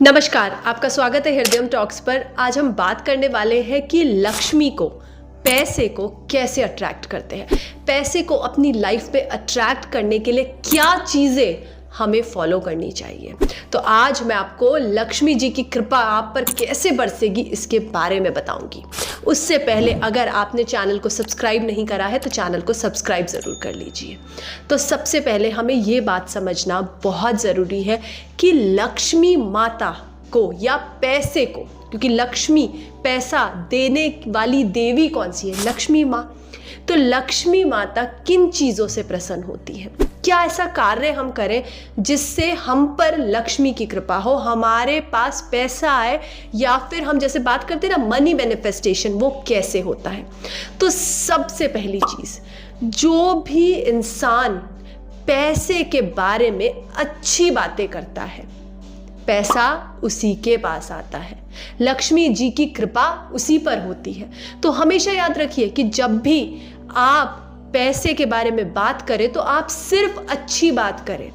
नमस्कार, आपका स्वागत है हृदयम टॉक्स पर। आज हम बात करने वाले हैं कि लक्ष्मी को, पैसे को कैसे अट्रैक्ट करते हैं। पैसे को अपनी लाइफ में अट्रैक्ट करने के लिए क्या चीज़ें हमें फॉलो करनी चाहिए। तो आज मैं आपको लक्ष्मी जी की कृपा आप पर कैसे बरसेगी इसके बारे में बताऊंगी। उससे पहले अगर आपने चैनल को सब्सक्राइब नहीं करा है तो चैनल को सब्सक्राइब ज़रूर कर लीजिए। तो सबसे पहले हमें ये बात समझना बहुत ज़रूरी है कि लक्ष्मी माता को या पैसे को, क्योंकि लक्ष्मी पैसा देने वाली देवी कौन सी है? लक्ष्मी माँ। तो लक्ष्मी माता किन चीज़ों से प्रसन्न होती है? क्या ऐसा कार्य हम करें जिससे हम पर लक्ष्मी की कृपा हो, हमारे पास पैसा आए, या फिर हम जैसे बात करते हैं ना मनी मैनिफेस्टेशन, वो कैसे होता है? तो सबसे पहली चीज़, जो भी इंसान पैसे के बारे में अच्छी बातें करता है, पैसा उसी के पास आता है, लक्ष्मी जी की कृपा उसी पर होती है। तो हमेशा याद रखिए कि जब भी आप पैसे के बारे में बात करें तो आप सिर्फ अच्छी बात करें,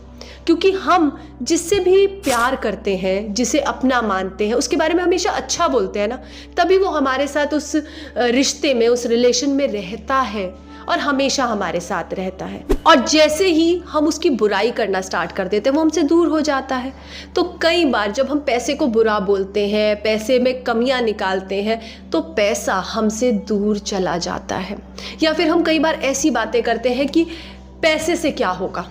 क्योंकि हम जिससे भी प्यार करते हैं, जिसे अपना मानते हैं, उसके बारे में हमेशा अच्छा बोलते हैं ना, तभी वो हमारे साथ उस रिश्ते में, उस रिलेशन में रहता है और हमेशा हमारे साथ रहता है। और जैसे ही हम उसकी बुराई करना स्टार्ट कर देते हैं वो हमसे दूर हो जाता है। तो कई बार जब हम पैसे को बुरा बोलते हैं, पैसे में कमियां निकालते हैं, तो पैसा हमसे दूर चला जाता है। या फिर हम कई बार ऐसी बातें करते हैं कि पैसे से क्या होगा,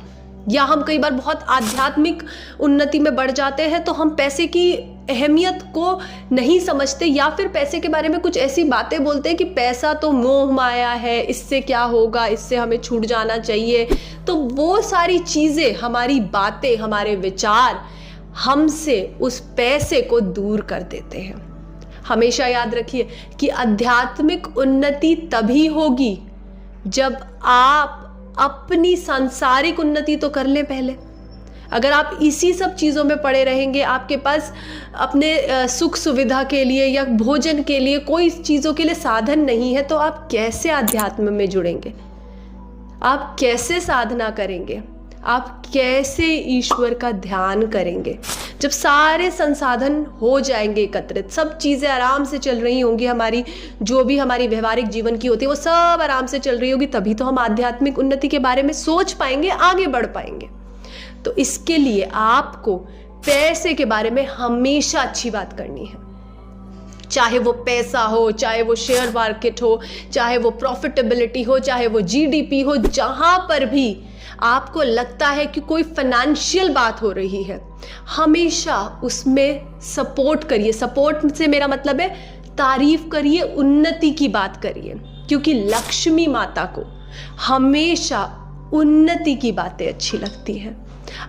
या हम कई बार बहुत आध्यात्मिक उन्नति में बढ़ जाते हैं तो हम पैसे की अहमियत को नहीं समझते, या फिर पैसे के बारे में कुछ ऐसी बातें बोलते हैं कि पैसा तो मोह माया है, इससे क्या होगा, इससे हमें छूट जाना चाहिए। तो वो सारी चीज़ें, हमारी बातें, हमारे विचार हमसे उस पैसे को दूर कर देते हैं। हमेशा याद रखिए कि आध्यात्मिक उन्नति तभी होगी जब आप अपनी सांसारिक उन्नति तो कर लें पहले। अगर आप इसी सब चीज़ों में पड़े रहेंगे, आपके पास अपने सुख सुविधा के लिए या भोजन के लिए कोई चीज़ों के लिए साधन नहीं है, तो आप कैसे आध्यात्म में जुड़ेंगे? आप कैसे साधना करेंगे? आप कैसे ईश्वर का ध्यान करेंगे? जब सारे संसाधन हो जाएंगे एकत्रित, सब चीज़ें आराम से चल रही होंगी, हमारी जो भी हमारी व्यवहारिक जीवन की होती है वो सब आराम से चल रही होगी, तभी तो हम आध्यात्मिक उन्नति के बारे में सोच पाएंगे, आगे बढ़ पाएंगे। तो इसके लिए आपको पैसे के बारे में हमेशा अच्छी बात करनी है। चाहे वो पैसा हो, चाहे वो शेयर मार्केट हो, चाहे वो प्रॉफिटेबिलिटी हो, चाहे वो जीडीपी हो, जहां पर भी आपको लगता है कि कोई फाइनेंशियल बात हो रही है, हमेशा उसमें सपोर्ट करिए। सपोर्ट से मेरा मतलब है तारीफ करिए, उन्नति की बात करिए, क्योंकि लक्ष्मी माता को हमेशा उन्नति की बातें अच्छी लगती है,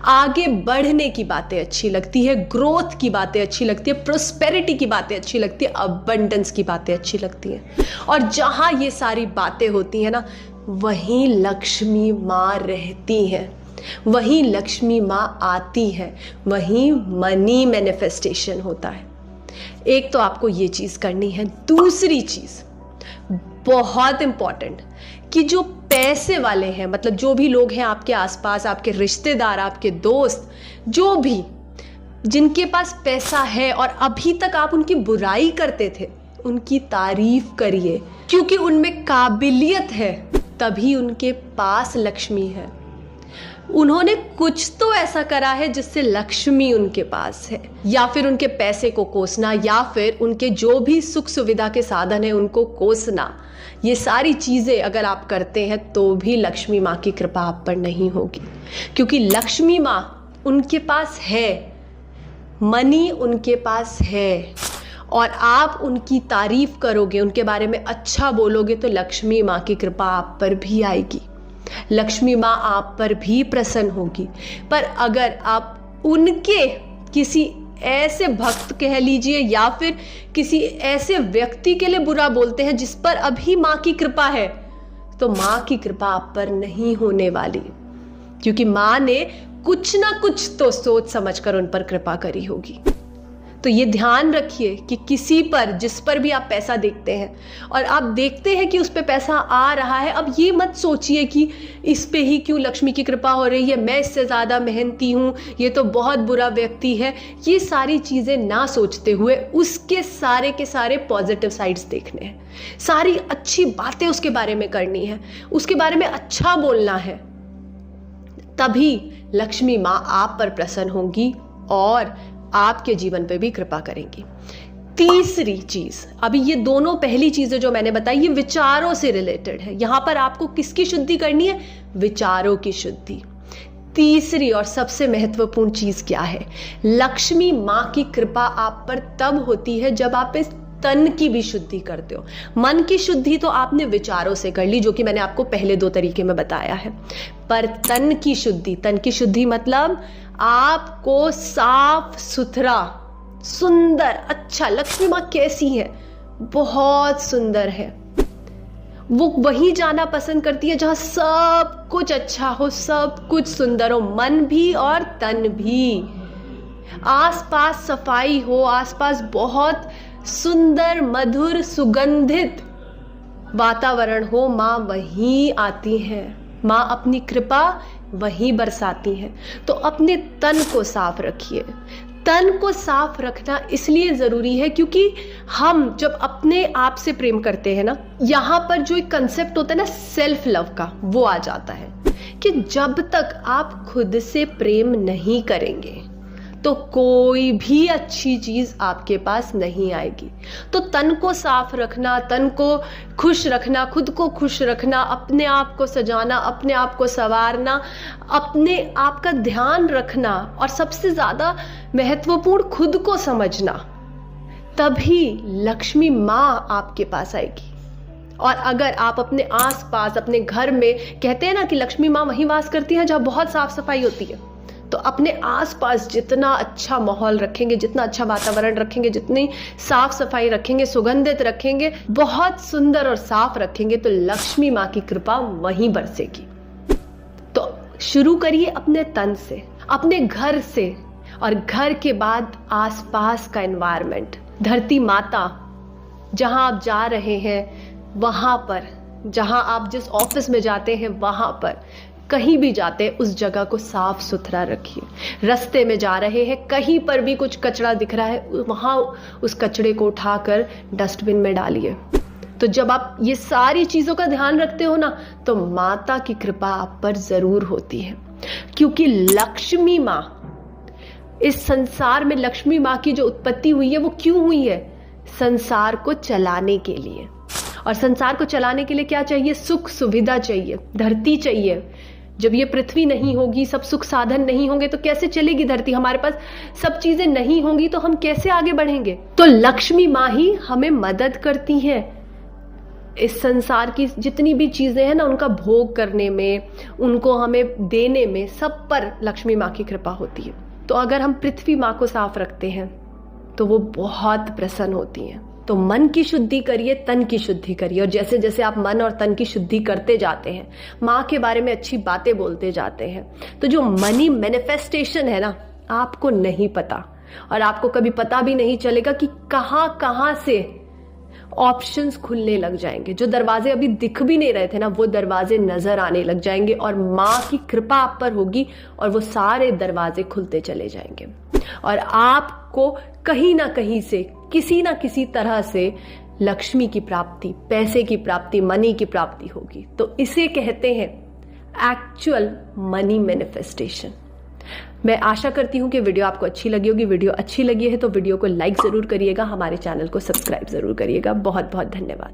आगे बढ़ने की बातें अच्छी लगती है, ग्रोथ की बातें अच्छी लगती है, प्रोस्पेरिटी की बातें अच्छी लगती है, अबंडेंस की बातें अच्छी लगती हैं। और जहाँ ये सारी बातें होती हैं ना, वहीं लक्ष्मी माँ रहती हैं, वहीं लक्ष्मी माँ आती है, वहीं मनी मैनिफेस्टेशन होता है। एक तो आपको ये चीज़ करनी है। दूसरी चीज़ बहुत इंपॉर्टेंट, कि जो पैसे वाले हैं, मतलब जो भी लोग हैं आपके आसपास, आपके रिश्तेदार, आपके दोस्त, जो भी जिनके पास पैसा है और अभी तक आप उनकी बुराई करते थे, उनकी तारीफ करिए, क्योंकि उनमें काबिलियत है, तभी उनके पास लक्ष्मी है। उन्होंने कुछ तो ऐसा करा है जिससे लक्ष्मी उनके पास है। या फिर उनके पैसे को कोसना, या फिर उनके जो भी सुख सुविधा के साधन है उनको कोसना, ये सारी चीज़ें अगर आप करते हैं तो भी लक्ष्मी माँ की कृपा आप पर नहीं होगी, क्योंकि लक्ष्मी माँ उनके पास है, मनी उनके पास है, और आप उनकी तारीफ करोगे, उनके बारे में अच्छा बोलोगे, तो लक्ष्मी माँ की कृपा आप पर भी आएगी, लक्ष्मी माँ आप पर भी प्रसन्न होगी। पर अगर आप उनके किसी ऐसे भक्त कह लीजिए, या फिर किसी ऐसे व्यक्ति के लिए बुरा बोलते हैं जिस पर अभी माँ की कृपा है, तो माँ की कृपा आप पर नहीं होने वाली, क्योंकि माँ ने कुछ ना कुछ तो सोच समझकर उन पर कृपा करी होगी। तो ये ध्यान रखिए कि किसी पर, जिस पर भी आप पैसा देखते हैं और आप देखते हैं कि उस पर पैसा आ रहा है, अब ये मत सोचिए कि इस पे ही क्यों लक्ष्मी की कृपा हो रही है, मैं इससे ज़्यादा मेहनती हूँ, ये तो बहुत बुरा व्यक्ति है। ये सारी चीज़ें ना सोचते हुए उसके सारे के सारे पॉजिटिव साइड्स देखने हैं, सारी अच्छी बातें उसके बारे में करनी है, उसके बारे में अच्छा बोलना है। तभी लक्ष्मी माँ आप पर प्रसन्न होंगी और आपके जीवन पे भी कृपा करेंगी। तीसरी चीज, अभी ये दोनों पहली चीजें जो मैंने बताई ये विचारों से रिलेटेड है। यहां पर आपको किसकी शुद्धि करनी है? विचारों की शुद्धि। तीसरी और सबसे महत्वपूर्ण चीज क्या है? लक्ष्मी माँ की कृपा आप पर तब होती है जब आप इस तन की भी शुद्धि करते हो। मन की शुद्धि तो आपने विचारों से कर ली, जो कि मैंने आपको पहले 2 तरीके में बताया है, पर तन की शुद्धि मतलब आपको साफ सुथरा, सुंदर, अच्छा। लक्ष्मी माँ कैसी है? बहुत सुंदर है। वो वहीं जाना पसंद करती है जहां सब कुछ अच्छा हो, सब कुछ सुंदर हो, मन भी और तन भी। आसपास सफाई हो, आसपास बहुत सुंदर, मधुर, सुगंधित वातावरण हो, माँ वहीं आती है, माँ अपनी कृपा वहीं बरसाती है। तो अपने तन को साफ रखिए। तन को साफ रखना इसलिए जरूरी है क्योंकि हम जब अपने आप से प्रेम करते हैं ना, यहाँ पर जो एक कंसेप्ट होता है ना सेल्फ लव का, वो आ जाता है कि जब तक आप खुद से प्रेम नहीं करेंगे तो कोई भी अच्छी चीज आपके पास नहीं आएगी। तो तन को साफ रखना, तन को खुश रखना, खुद को खुश रखना, अपने आप को सजाना, अपने आप को संवारना, अपने आप का ध्यान रखना और सबसे ज्यादा महत्वपूर्ण खुद को समझना, तभी लक्ष्मी माँ आपके पास आएगी। और अगर आप अपने आसपास, अपने घर में, कहते हैं ना कि लक्ष्मी माँ वहीं वास करती है जहां बहुत साफ सफाई होती है, तो अपने आसपास जितना अच्छा माहौल रखेंगे, जितना अच्छा वातावरण रखेंगे, जितनी साफ सफाई रखेंगे, सुगंधित रखेंगे, बहुत सुंदर और साफ रखेंगे, तो लक्ष्मी माँ की कृपा वहीं बरसेगी। तो शुरू करिए अपने तन से, अपने घर से, और घर के बाद आसपास का एनवायरनमेंट, धरती माता, जहां आप जा रहे हैं वहां पर, जहां आप जिस ऑफिस में जाते हैं वहां पर, कहीं भी जाते हैं उस जगह को साफ सुथरा रखिए। रास्ते में जा रहे हैं, कहीं पर भी कुछ कचरा दिख रहा है, वहां उस कचरे को उठाकर डस्टबिन में डालिए। तो जब आप ये सारी चीजों का ध्यान रखते हो ना, तो माता की कृपा आप पर जरूर होती है। क्योंकि लक्ष्मी माँ, इस संसार में लक्ष्मी माँ की जो उत्पत्ति हुई है वो क्यों हुई है? संसार को चलाने के लिए। और संसार को चलाने के लिए क्या चाहिए? सुख सुविधा चाहिए, धरती चाहिए। जब ये पृथ्वी नहीं होगी, सब सुख साधन नहीं होंगे, तो कैसे चलेगी धरती? हमारे पास सब चीजें नहीं होंगी तो हम कैसे आगे बढ़ेंगे? तो लक्ष्मी माँ ही हमें मदद करती है इस संसार की जितनी भी चीजें हैं ना, उनका भोग करने में, उनको हमें देने में, सब पर लक्ष्मी माँ की कृपा होती है। तो अगर हम पृथ्वी माँ को साफ रखते हैं तो वो बहुत प्रसन्न होती हैं। तो मन की शुद्धि करिए, तन की शुद्धि करिए, और जैसे जैसे आप मन और तन की शुद्धि करते जाते हैं, माँ के बारे में अच्छी बातें बोलते जाते हैं, तो जो मनी मैनिफेस्टेशन है ना, आपको नहीं पता, और आपको कभी पता भी नहीं चलेगा कि कहाँ कहाँ से ऑप्शंस खुलने लग जाएंगे। जो दरवाजे अभी दिख भी नहीं रहे थे ना, वो दरवाजे नजर आने लग जाएंगे, और माँ की कृपा आप पर होगी और वो सारे दरवाजे खुलते चले जाएंगे, और आपको कहीं ना कहीं से, किसी ना किसी तरह से लक्ष्मी की प्राप्ति, पैसे की प्राप्ति, मनी की प्राप्ति होगी। तो इसे कहते हैं एक्चुअल मनी मैनिफेस्टेशन। मैं आशा करती हूँ कि वीडियो आपको अच्छी लगी होगी। वीडियो अच्छी लगी है तो वीडियो को लाइक जरूर करिएगा, हमारे चैनल को सब्सक्राइब जरूर करिएगा। बहुत बहुत धन्यवाद।